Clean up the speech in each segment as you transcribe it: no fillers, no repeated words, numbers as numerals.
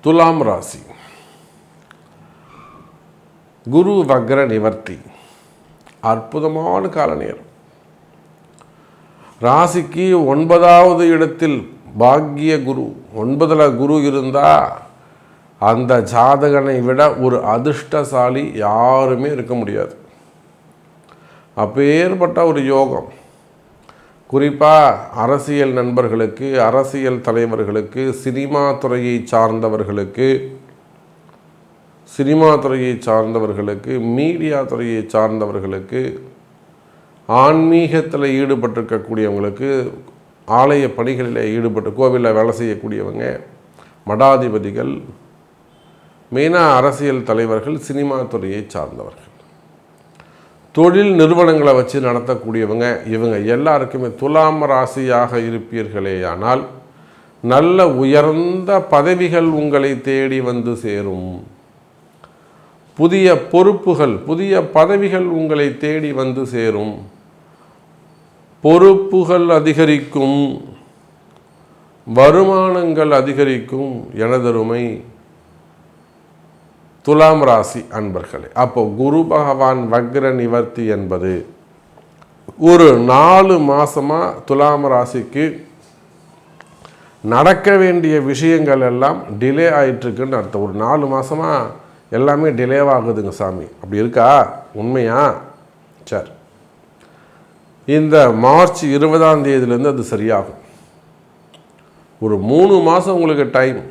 துலாம் ராசி. குரு வக்ர நிவர்த்தி, அற்புதமான கால நேரம். ராசிக்கு 9வது இடத்தில் பாக்கிய குரு. 9ல் குரு இருந்தால் அந்த ஜாதகனை விட ஒரு அதிர்ஷ்டசாலி யாருமே இருக்க முடியாது. அப்பேற்பட்ட ஒரு யோகம். குறிப்பாக அரசியல் நண்பர்களுக்கு, அரசியல் தலைவர்களுக்கு, சினிமா துறையை சார்ந்தவர்களுக்கு, மீடியா துறையை சார்ந்தவர்களுக்கு, ஆன்மீகத்தில் ஈடுபட்டிருக்கக்கூடியவங்களுக்கு, ஆலய பணிகளில் ஈடுபட்டு கோவிலில் வேலை செய்யக்கூடியவங்க, மடாதிபதிகள், மெயினாக அரசியல் தலைவர்கள், சினிமா துறையை சார்ந்தவர்கள், தொழில் நிறுவனங்களை வச்சு நடத்தக்கூடியவங்க, இவங்க எல்லாருக்குமே துலாம் ராசியாக இருப்பீர்களேயானால் நல்ல உயர்ந்த பதவிகள் உங்களை தேடி வந்து சேரும். புதிய பொறுப்புகள், புதிய பதவிகள் உங்களை தேடி வந்து சேரும். பொறுப்புகள் அதிகரிக்கும், வருமானங்கள் அதிகரிக்கும். எனதருமை துலாம் ராசி அன்பர்களே, அப்போ குரு பகவான் வக்ர நிவர்த்தி என்பது ஒரு 4 மாதமாக துலாம் ராசிக்கு நடக்க வேண்டிய விஷயங்கள் எல்லாம் டிலே ஆகிட்டுருக்குன்னு அர்த்தம். ஒரு 4 மாதமாக எல்லாமே டிலேவாகுதுங்க சாமி, அப்படி இருக்கா? உண்மையா? சரி, இந்த மார்ச் 20ஆம் தேதியிலேருந்து அது சரியாகும். ஒரு 3 மாதம் உங்களுக்கு டைம்.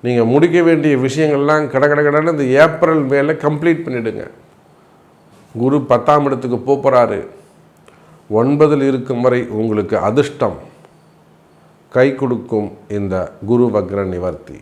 நீங்கள் முடிக்க வேண்டிய விஷயங்கள்லாம் கடன்னு இந்த ஏப்ரல் மேலே கம்ப்ளீட் பண்ணிவிடுங்க. குரு 10ஆம் இடத்துக்கு போகிறாரு. 9ல் இருக்கும் வரை உங்களுக்கு அதிர்ஷ்டம் கை கொடுக்கும் இந்த குரு வக்ர நிவர்த்தி.